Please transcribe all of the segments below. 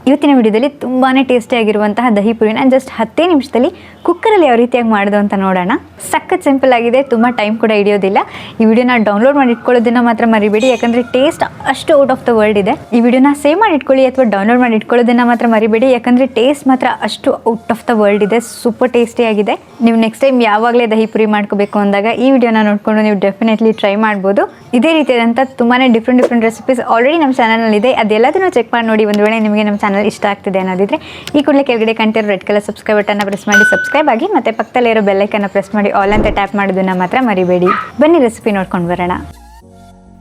ಇವತ್ತಿನ ವಿಡಿಯೋದಲ್ಲಿ ತುಂಬಾ ಟೇಸ್ಟಿಯಾಗಿರುವಂತಹ ದಹಿ ಪುರಿನ ಜಸ್ಟ್ 10 ನಿಮಿಷದಲ್ಲಿ ಕುಕ್ಕರಲ್ಲಿ ಯಾವ ರೀತಿಯಾಗಿ ಮಾಡೋದು ಅಂತ ನೋಡೋಣ. ಸಖತ್ ಸಿಂಪಲ್ ಆಗಿದೆ, ತುಂಬ ಟೈಮ್ ಕೂಡ ಹಿಡಿಯೋದಿಲ್ಲ. ಈ ವಿಡಿಯೋನ ಡೌನ್ಲೋಡ್ ಮಾಡಿ ಇಟ್ಕೊಳ್ಳೋದನ್ನ ಮಾತ್ರ ಮರಿಬೇಡಿ, ಯಾಕಂದರೆ ಟೇಸ್ಟ್ ಅಷ್ಟು ಔಟ್ ಆಫ್ ದ ವರ್ಲ್ಡ್ ಇದೆ. ಈ ವಿಡಿಯೋನ ಸೇವ್ ಮಾಡಿ ಇಟ್ಕೊಳ್ಳಿ ಅಥವಾ ಡೌನ್ಲೋಡ್ ಮಾಡಿ ಇಟ್ಕೊಳ್ಳೋದನ್ನ ಮಾತ್ರ ಮರಿಬೇಡಿ, ಯಾಕಂದರೆ ಟೇಸ್ಟ್ ಮಾತ್ರ ಅಷ್ಟು ಔಟ್ ಆಫ್ ದ ವರ್ಲ್ಡ್ ಇದೆ. ಸೂಪರ್ ಟೇಸ್ಟಿಯಾಗಿದೆ. ನೀವು ನೆಕ್ಸ್ಟ್ ಟೈಮ್ ಯಾವಾಗಲೇ ದಹಿ ಪುರಿ ಮಾಡ್ಕೋಬೇಕು ಅಂದಾಗ ಈ ವಿಡಿಯೋನ ನೋಡಿಕೊಂಡು ನೀವು ಡೆಫಿನೆಟ್ಲಿ ಟ್ರೈ ಮಾಡ್ಬೋದು. ಇದೇ ರೀತಿಯಾದಂಥ ತುಂಬಾ ಡಿಫ್ರೆಂಟ್ ರೆಸಿಪೀಸ್ ಆಲ್ರೆಡಿ ನಮ್ಮ ಚಾನಲ್ನಲ್ಲಿದೆ. ಅದೆಲ್ಲದನ್ನು ಚೆಕ್ ಮಾಡಿ ನೋಡಿ. ಒಂದು ವೇಳೆ ನಿಮಗೆ ನಮ್ಮ ಚಾನಲ್ ಇಷ್ಟ ಆಗ್ತಿದೆ ಅನ್ನೋದಿದ್ರೆ ಈ ಕೂಡಲೇ ಕೆಳಗಡೆ ಕಂಟಿರೋ ರೆಡ್ ಕಲರ್ ಸಬ್ಸ್ಕ್ರೈಬ್ ಬಟನ್ನ ಪ್ರೆಸ್ ಮಾಡಿ ಸಬ್ಸ್ಕ್ರೈಬ್ ಆಗಿ, ಮತ್ತೆ ಪಕ್ಕದಲ್ಲೇ ಇರೋ ಬೆಲ್ ಐಕನ್ನ ಪ್ರೆಸ್ ಮಾಡಿ ಆಲ್ ಅಂತ ಟ್ಯಾಪ್ ಮಾಡೋದನ್ನ ಮಾತ್ರ ಮರಿಬೇಡಿ. ಬನ್ನಿ ರೆಸಿಪಿ ನೋಡ್ಕೊಂಡು ಬರೋಣ.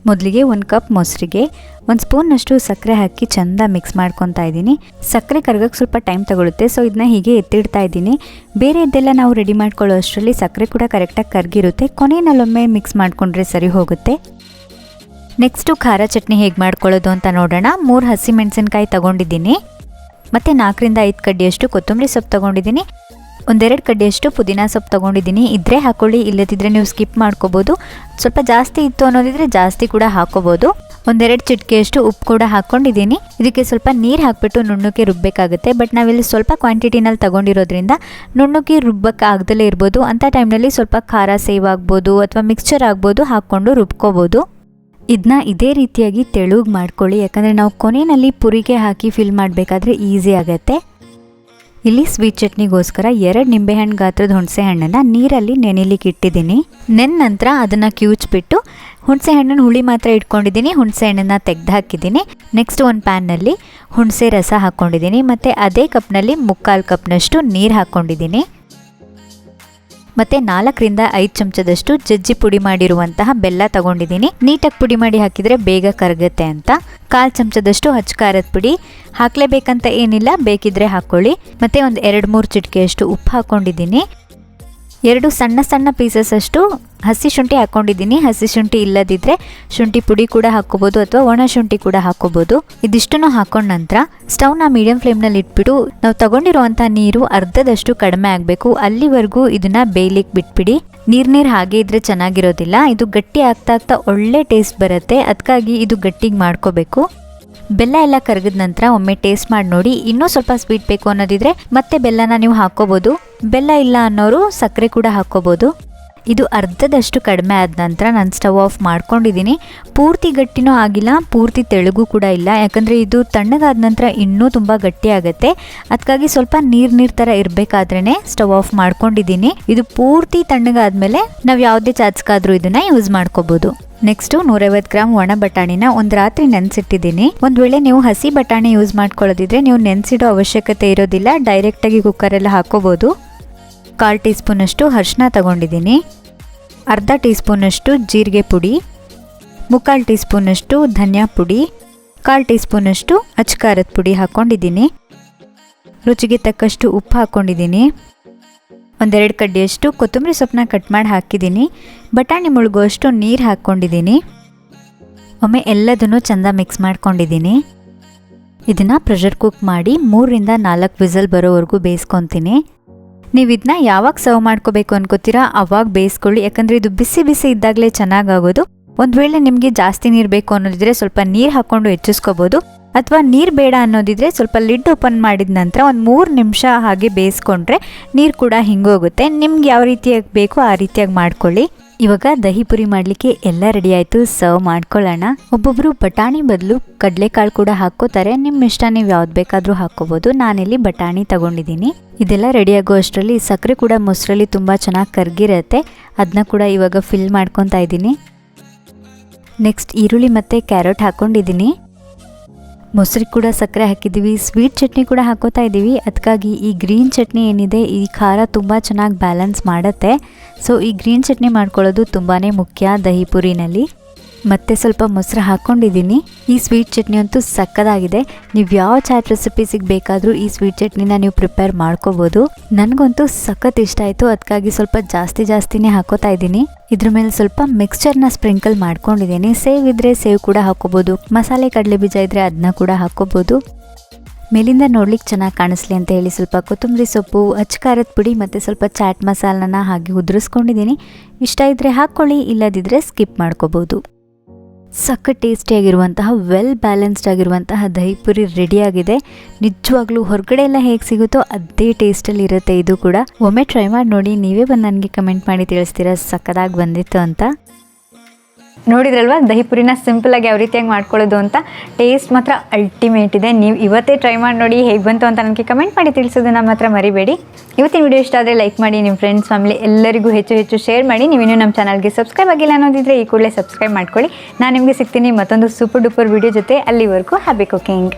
ಮೊದಲಿಗೆ 1 ಕಪ್ ಮೊಸರಿಗೆ 1 ಸ್ಪೂನ್ನಷ್ಟು ಸಕ್ಕರೆ ಹಾಕಿ ಚೆಂದ ಮಿಕ್ಸ್ ಮಾಡ್ಕೊತಾ ಇದ್ದೀನಿ. ಸಕ್ಕರೆ ಕರಗಕ್ಕೆ ಸ್ವಲ್ಪ ಟೈಮ್ ತಗೊಳುತ್ತೆ, ಸೊ ಇದನ್ನ ಹೀಗೆ ಎತ್ತಿಡ್ತಾ ಇದ್ದೀನಿ. ಬೇರೆ ಇದೆಲ್ಲ ನಾವು ರೆಡಿ ಮಾಡ್ಕೊಳ್ಳೋ ಅಷ್ಟರಲ್ಲಿ ಸಕ್ಕರೆ ಕೂಡ ಕರೆಕ್ಟಾಗಿ ಕರಗಿರುತ್ತೆ. ಕೊನೆಯಲ್ಲೊಮ್ಮೆ ಮಿಕ್ಸ್ ಮಾಡಿಕೊಂಡ್ರೆ ಸರಿ ಹೋಗುತ್ತೆ. ನೆಕ್ಸ್ಟು ಖಾರ ಚಟ್ನಿ ಹೇಗೆ ಮಾಡ್ಕೊಳ್ಳೋದು ಅಂತ ನೋಡೋಣ. 3 ಹಸಿಮೆಣಸಿನ್ಕಾಯಿ ತೊಗೊಂಡಿದ್ದೀನಿ, ಮತ್ತು 4ರಿಂದ 5 ಕಡ್ಡಿಯಷ್ಟು ಕೊತ್ತಂಬರಿ ಸೊಪ್ಪು ತೊಗೊಂಡಿದ್ದೀನಿ. 1-2 ಕಡ್ಡಿಯಷ್ಟು ಪುದೀನ ಸೊಪ್ಪು ತೊಗೊಂಡಿದ್ದೀನಿ. ಇದ್ರೆ ಹಾಕೊಳ್ಳಿ, ಇಲ್ಲದಿದ್ದರೆ ನೀವು ಸ್ಕಿಪ್ ಮಾಡ್ಕೋಬೋದು. ಸ್ವಲ್ಪ ಜಾಸ್ತಿ ಇತ್ತು ಅನ್ನೋದಿದ್ರೆ ಜಾಸ್ತಿ ಕೂಡ ಹಾಕೋಬೋದು. 1-2 ಚಿಟಿಕೆಯಷ್ಟು ಉಪ್ಪು ಕೂಡ ಹಾಕ್ಕೊಂಡಿದ್ದೀನಿ. ಇದಕ್ಕೆ ಸ್ವಲ್ಪ ನೀರು ಹಾಕಿಬಿಟ್ಟು ನುಣ್ಣಕ್ಕೆ ರುಬ್ಬಬೇಕಾಗುತ್ತೆ. ಬಟ್ ನಾವಿಲ್ಲಿ ಸ್ವಲ್ಪ ಕ್ವಾಂಟಿಟಿನಲ್ಲಿ ತೊಗೊಂಡಿರೋದ್ರಿಂದ ನುಣ್ಣಕ್ಕೆ ರುಬ್ಬಕ್ಕೆ ಆಗದಲ್ಲೇ ಇರ್ಬೋದು. ಅಂಥ ಟೈಮ್ನಲ್ಲಿ ಸ್ವಲ್ಪ ಖಾರ ಸೇವ್ ಆಗ್ಬೋದು ಅಥವಾ ಮಿಕ್ಸ್ಚರ್ ಆಗ್ಬೋದು, ಹಾಕ್ಕೊಂಡು ರುಬ್ಕೋಬೋದು. ಇದನ್ನ ಇದೇ ರೀತಿಯಾಗಿ ತೆಳುಗೆ ಮಾಡ್ಕೊಳ್ಳಿ, ಯಾಕಂದರೆ ನಾವು ಕೊನೆಯಲ್ಲಿ ಪುರಿಗೆ ಹಾಕಿ ಫಿಲ್ ಮಾಡಬೇಕಾದ್ರೆ ಈಸಿ ಆಗುತ್ತೆ. ಇಲ್ಲಿ ಸ್ವೀಟ್ ಚಟ್ನಿಗೋಸ್ಕರ 2 ನಿಂಬೆಹಣ್ಣು ಗಾತ್ರದ ಹುಣಸೆ ಹಣ್ಣನ್ನು ನೀರಲ್ಲಿ ನೆನೆಲಿಕ್ಕೆ ಇಟ್ಟಿದ್ದೀನಿ. ನಂತರ ಅದನ್ನು ಕಿವುಚ್ಬಿಟ್ಟು ಹುಣಸೆ ಹಣ್ಣನ್ನು ಹುಳಿ ಮಾತ್ರ ಇಟ್ಕೊಂಡಿದ್ದೀನಿ. ಹುಣಸೆ ಹಣ್ಣನ್ನು ತೆಗೆದು ಹಾಕಿದ್ದೀನಿ. ನೆಕ್ಸ್ಟ್ ಒಂದು ಪ್ಯಾನ್ನಲ್ಲಿ ಹುಣಸೆ ರಸ ಹಾಕ್ಕೊಂಡಿದ್ದೀನಿ, ಮತ್ತು ಅದೇ ಕಪ್ನಲ್ಲಿ 3/4 ಕಪ್ನಷ್ಟು ನೀರು ಹಾಕ್ಕೊಂಡಿದ್ದೀನಿ. ಮತ್ತು 4ರಿಂದ 5 ಚಮಚದಷ್ಟು ಜಜ್ಜಿ ಪುಡಿ ಮಾಡಿರುವಂತಹ ಬೆಲ್ಲ ತಗೊಂಡಿದ್ದೀನಿ. ನೀಟಾಗಿ ಪುಡಿ ಮಾಡಿ ಹಾಕಿದರೆ ಬೇಗ ಕರಗುತ್ತೆ ಅಂತ. 1/4 ಚಮಚದಷ್ಟು ಅಚ್ಚ ಖಾರದ ಪುಡಿ ಹಾಕಲೇಬೇಕಂತ ಏನಿಲ್ಲ, ಬೇಕಿದ್ರೆ ಹಾಕ್ಕೊಳ್ಳಿ. ಮತ್ತು ಒಂದು 2-3 ಚಿಟಿಕೆಯಷ್ಟು ಉಪ್ಪು ಹಾಕ್ಕೊಂಡಿದ್ದೀನಿ. 2 ಸಣ್ಣ ಪೀಸಸ್ ಅಷ್ಟು ಹಸಿ ಶುಂಠಿ ಹಾಕ್ಕೊಂಡಿದ್ದೀನಿ. ಹಸಿ ಶುಂಠಿ ಇಲ್ಲದಿದ್ದರೆ ಶುಂಠಿ ಪುಡಿ ಕೂಡ ಹಾಕ್ಕೋಬೋದು ಅಥವಾ ಒಣ ಶುಂಠಿ ಕೂಡ ಹಾಕ್ಕೋಬೋದು. ಇದಿಷ್ಟನ್ನು ಹಾಕೊಂಡ ನಂತರ ಸ್ಟವ್ನ ಮೀಡಿಯಂ ಫ್ಲೇಮ್ನಲ್ಲಿ ಇಟ್ಬಿಟ್ಟು ನಾವು ತಗೊಂಡಿರುವಂಥ ನೀರು ಅರ್ಧದಷ್ಟು ಕಡಿಮೆ ಆಗಬೇಕು. ಅಲ್ಲಿವರೆಗೂ ಇದನ್ನು ಬೇಯಲಿಕ್ಕೆ ಬಿಟ್ಬಿಡಿ. ನೀರು ಹಾಗೆ ಇದ್ರೆ ಚೆನ್ನಾಗಿರೋದಿಲ್ಲ. ಇದು ಗಟ್ಟಿ ಆಗ್ತಾ ಒಳ್ಳೆ ಟೇಸ್ಟ್ ಬರುತ್ತೆ. ಅದಕ್ಕಾಗಿ ಇದು ಗಟ್ಟಿಗೆ ಮಾಡ್ಕೋಬೇಕು. ಬೆಲ್ಲ ಎಲ್ಲ ಕರಗಿದ ನಂತರ ಒಮ್ಮೆ ಟೇಸ್ಟ್ ಮಾಡಿ ನೋಡಿ. ಇನ್ನೂ ಸ್ವಲ್ಪ ಸ್ವೀಟ್ ಬೇಕು ಅನ್ನೋದಿದ್ರೆ ಮತ್ತೆ ಬೆಲ್ಲನ ನೀವು ಹಾಕ್ಕೋಬೋದು. ಬೆಲ್ಲ ಇಲ್ಲ ಅನ್ನೋರು ಸಕ್ಕರೆ ಕೂಡ ಹಾಕ್ಕೋಬೋದು. ಇದು ಅರ್ಧದಷ್ಟು ಕಡಿಮೆ ಆದ ನಂತರ ನಾನು ಸ್ಟವ್ ಆಫ್ ಮಾಡ್ಕೊಂಡಿದ್ದೀನಿ. ಪೂರ್ತಿ ಗಟ್ಟಿನೂ ಆಗಿಲ್ಲ, ಪೂರ್ತಿ ತೆಳುಗೂ ಕೂಡ ಇಲ್ಲ, ಯಾಕಂದರೆ ಇದು ತಣ್ಣಗಾದ ನಂತರ ಇನ್ನೂ ತುಂಬ ಗಟ್ಟಿ ಆಗುತ್ತೆ. ಅದಕ್ಕಾಗಿ ಸ್ವಲ್ಪ ನೀರು ಥರ ಇರಬೇಕಾದ್ರೇ ಸ್ಟವ್ ಆಫ್ ಮಾಡ್ಕೊಂಡಿದ್ದೀನಿ. ಇದು ಪೂರ್ತಿ ತಣ್ಣಗಾದ್ಮೇಲೆ ನಾವು ಯಾವುದೇ ಚಾಚ್ಕಾದ್ರೂ ಇದನ್ನು ಯೂಸ್ ಮಾಡ್ಕೋಬೋದು. ನೆಕ್ಸ್ಟು 150 ಗ್ರಾಮ್ ಒಣ ಬಟಾಣಿನ ಒಂದು ರಾತ್ರಿ ನೆನೆಸಿಟ್ಟಿದ್ದೀನಿ. ಒಂದು ವೇಳೆ ನೀವು ಹಸಿ ಬಟಾಣಿ ಯೂಸ್ ಮಾಡ್ಕೊಳ್ಳೋದಿದ್ರೆ ನೀವು ನೆನೆಸಿಡೋ ಅವಶ್ಯಕತೆ ಇರೋದಿಲ್ಲ, ಡೈರೆಕ್ಟಾಗಿ ಕುಕ್ಕರೆಲ್ಲ ಹಾಕೋಬೋದು. 1/4 ಟೀ ಸ್ಪೂನಷ್ಟು ಅರಿಶಿನ ತಗೊಂಡಿದ್ದೀನಿ. ಅರ್ಧ ಟೀ ಸ್ಪೂನಷ್ಟು ಜೀರಿಗೆ ಪುಡಿ, 3/4 ಟೀ ಸ್ಪೂನಷ್ಟು ಧನಿಯಾ ಪುಡಿ, 1/4 ಟೀ ಸ್ಪೂನಷ್ಟು ಅಚ್ಚ ಖಾರದ ಪುಡಿ ಹಾಕ್ಕೊಂಡಿದ್ದೀನಿ. ರುಚಿಗೆ ತಕ್ಕಷ್ಟು ಉಪ್ಪು ಹಾಕ್ಕೊಂಡಿದ್ದೀನಿ. 1-2 ಕಡ್ಡಿಯಷ್ಟು ಕೊತ್ತಂಬರಿ ಸೊಪ್ಪನ್ನ ಕಟ್ ಮಾಡಿ ಹಾಕಿದ್ದೀನಿ. ಬಟಾಣಿ ಮುಳುಗುವಷ್ಟು ನೀರು ಹಾಕ್ಕೊಂಡಿದ್ದೀನಿ. ಒಮ್ಮೆ ಎಲ್ಲದನ್ನು ಚೆಂದ ಮಿಕ್ಸ್ ಮಾಡ್ಕೊಂಡಿದ್ದೀನಿ. ಇದನ್ನು ಪ್ರೆಷರ್ ಕುಕ್ ಮಾಡಿ 3ರಿಂದ 4 ವಿಸಲ್ ಬರೋವರೆಗೂ ಬೇಯಿಸ್ಕೊತೀನಿ. ನೀವು ಇದನ್ನ ಯಾವಾಗ ಸರ್ವ್ ಮಾಡ್ಕೋಬೇಕು ಅನ್ಕೋತೀರಾ ಅವಾಗ ಬೇಯಿಸ್ಕೊಳ್ಳಿ, ಯಾಕಂದರೆ ಇದು ಬಿಸಿ ಇದ್ದಾಗಲೇ ಚೆನ್ನಾಗಾಗೋದು. ಒಂದು ವೇಳೆ ನಿಮಗೆ ಜಾಸ್ತಿ ನೀರು ಬೇಕು ಅನ್ನೋದಿದ್ರೆ ಸ್ವಲ್ಪ ನೀರು ಹಾಕ್ಕೊಂಡು ಹೆಚ್ಚಿಸ್ಕೋಬೋದು, ಅಥವಾ ನೀರು ಬೇಡ ಅನ್ನೋದಿದ್ರೆ ಸ್ವಲ್ಪ ಲಿಡ್ ಓಪನ್ ಮಾಡಿದ ನಂತರ ಒಂದು 3 ನಿಮಿಷ ಹಾಗೆ ಬೇಯಿಸ್ಕೊಂಡ್ರೆ ನೀರು ಕೂಡ ಹಿಂಗೋಗುತ್ತೆ. ನಿಮ್ಗೆ ಯಾವ ರೀತಿಯಾಗಿ ಬೇಕೋ ಆ ರೀತಿಯಾಗಿ ಮಾಡ್ಕೊಳ್ಳಿ. ಇವಾಗ ದಹಿ ಪುರಿ ಮಾಡಲಿಕ್ಕೆ ಎಲ್ಲ ರೆಡಿ ಆಯಿತು, ಸರ್ವ್ ಮಾಡ್ಕೊಳ್ಳೋಣ. ಒಬ್ಬೊಬ್ಬರು ಬಟಾಣಿ ಬದಲು ಕಡಲೆಕಾಳು ಕೂಡ ಹಾಕ್ಕೋತಾರೆ. ನಿಮ್ಮ ಇಷ್ಟ, ನೀವು ಯಾವ್ದು ಬೇಕಾದರೂ ಹಾಕ್ಕೋಬೋದು. ನಾನಿಲ್ಲಿ ಬಟಾಣಿ ತಗೊಂಡಿದ್ದೀನಿ. ಇದೆಲ್ಲ ರೆಡಿ ಆಗೋ ಅಷ್ಟರಲ್ಲಿ ಸಕ್ಕರೆ ಕೂಡ ಮೊಸರಲ್ಲಿ ತುಂಬ ಚೆನ್ನಾಗಿ ಕರಗಿರುತ್ತೆ. ಅದನ್ನ ಕೂಡ ಇವಾಗ ಫಿಲ್ ಮಾಡ್ಕೊತಾ ಇದ್ದೀನಿ. ನೆಕ್ಸ್ಟ್ ಈರುಳ್ಳಿ ಮತ್ತು ಕ್ಯಾರೆಟ್ ಹಾಕ್ಕೊಂಡಿದ್ದೀನಿ. ಮೊಸರಿಗೆ ಕೂಡ ಸಕ್ಕರೆ ಹಾಕಿದ್ದೀವಿ. ಸ್ವೀಟ್ ಚಟ್ನಿ ಕೂಡ ಹಾಕೋತಾ ಇದ್ದೀವಿ. ಅದಕ್ಕಾಗಿ ಈ ಗ್ರೀನ್ ಚಟ್ನಿ ಏನಿದೆ ಈ ಖಾರ ತುಂಬ ಚೆನ್ನಾಗಿ ಬ್ಯಾಲೆನ್ಸ್ ಮಾಡುತ್ತೆ. ಸೊ ಈ ಗ್ರೀನ್ ಚಟ್ನಿ ಮಾಡ್ಕೊಳ್ಳೋದು ತುಂಬಾ ಮುಖ್ಯ ದಹಿ ಪುರಿನಲ್ಲಿ. ಮತ್ತೆ ಸ್ವಲ್ಪ ಮೊಸರು ಹಾಕ್ಕೊಂಡಿದ್ದೀನಿ. ಈ ಸ್ವೀಟ್ ಚಟ್ನಿ ಅಂತೂ ಸಕ್ಕದಾಗಿದೆ. ನೀವು ಯಾವ ಚಾಟ್ ರೆಸಿಪೀಸಿಗೆ ಬೇಕಾದರೂ ಈ ಸ್ವೀಟ್ ಚಟ್ನಿನ ನೀವು ಪ್ರಿಪೇರ್ ಮಾಡ್ಕೋಬೋದು. ನನಗಂತೂ ಸಖತ್ ಇಷ್ಟ ಆಯಿತು, ಅದಕ್ಕಾಗಿ ಸ್ವಲ್ಪ ಜಾಸ್ತಿನೇ ಹಾಕೋತಾ ಇದ್ದೀನಿ. ಇದ್ರ ಮೇಲೆ ಸ್ವಲ್ಪ ಮಿಕ್ಸ್ಚರ್ನ ಸ್ಪ್ರಿಂಕಲ್ ಮಾಡ್ಕೊಂಡಿದ್ದೀನಿ. ಸೇವ್ ಇದ್ದರೆ ಸೇವ್ ಕೂಡ ಹಾಕೋಬೋದು, ಮಸಾಲೆ ಕಡಲೆ ಬೀಜ ಇದ್ದರೆ ಅದನ್ನ ಕೂಡ ಹಾಕೋಬೋದು. ಮೇಲಿಂದ ನೋಡ್ಲಿಕ್ಕೆ ಚೆನ್ನಾಗಿ ಕಾಣಿಸ್ಲಿ ಅಂತ ಹೇಳಿ ಸ್ವಲ್ಪ ಕೊತ್ತಂಬರಿ ಸೊಪ್ಪು, ಅಚ್ಚ ಖಾರದ ಪುಡಿ ಮತ್ತು ಸ್ವಲ್ಪ ಚಾಟ್ ಮಸಾಲನ ಹಾಗೆ ಉದುರಿಸ್ಕೊಂಡಿದ್ದೀನಿ. ಇಷ್ಟ ಇದ್ದರೆ ಹಾಕ್ಕೊಳ್ಳಿ, ಇಲ್ಲದಿದ್ದರೆ ಸ್ಕಿಪ್ ಮಾಡ್ಕೋಬೋದು. ಸಖತ್ ಟೇಸ್ಟಿಯಾಗಿರುವಂತಹ ವೆಲ್ ಬ್ಯಾಲೆನ್ಸ್ಡ್ ಆಗಿರುವಂತಹ ದಹಿ ಪುರಿ ರೆಡಿಯಾಗಿದೆ. ನಿಜವಾಗ್ಲೂ ಹೊರಗಡೆ ಎಲ್ಲ ಹೇಗೆ ಸಿಗುತ್ತೋ ಅದೇ ಟೇಸ್ಟಲ್ಲಿ ಇರುತ್ತೆ ಇದು ಕೂಡ. ಒಮ್ಮೆ ಟ್ರೈ ಮಾಡಿ ನೋಡಿ, ನೀವೇ ಬಂದು ನನಗೆ ಕಮೆಂಟ್ ಮಾಡಿ ತಿಳಿಸ್ತೀರಾ ಸಖತ್ತಾಗಿ ಬಂದಿತ್ತು ಅಂತ. ನೋಡಿದ್ರಲ್ವ ದಹಿ ಪುರಿನ ಸಿಂಪಲಾಗಿ ಯಾವ ರೀತಿಯಾಗಿ ಮಾಡ್ಕೊಳ್ಳೋದು ಅಂತ. ಟೇಸ್ಟ್ ಮಾತ್ರ ಅಲ್ಟಿಮೇಟ್ ಇದೆ. ನೀವು ಇವತ್ತೇ ಟ್ರೈ ಮಾಡಿ ನೋಡಿ, ಹೇಗೆ ಬಂತು ಅಂತ ನನಗೆ ಕಮೆಂಟ್ ಮಾಡಿ ತಿಳಿಸೋದನ್ನ ಮಾತ್ರ ಮರಿಬೇಡಿ. ಇವತ್ತಿನ ವಿಡಿಯೋ ಇಷ್ಟ ಆದರೆ ಲೈಕ್ ಮಾಡಿ, ನಿಮ್ಮ ಫ್ರೆಂಡ್ಸ್ ಫ್ಯಾಮಿಲಿ ಎಲ್ಲರಿಗೂ ಹೆಚ್ಚು ಶೇರ್ ಮಾಡಿ. ನೀವಿನ್ನೂ ನಮ್ಮ ಚಾನಲ್ಗೆ ಸಬ್ಸ್ಕ್ರೈಬ್ ಆಗಿಲ್ಲ ಅನ್ನೋದಿದ್ರೆ ಈ ಕೂಡಲೇ ಸಬ್ಸ್ಕ್ರೈಬ್ ಮಾಡ್ಕೊಳ್ಳಿ. ನಾನು ನಿಮಗೆ ಸಿಗ್ತೀನಿ ಮತ್ತೊಂದು ಸೂಪರ್ ಡೂಪರ್ ವಿಡಿಯೋ ಜೊತೆ. ಅಲ್ಲಿವರೆಗೂ ಹ್ಯಾಪಿ ಕುಕಿಂಗ್.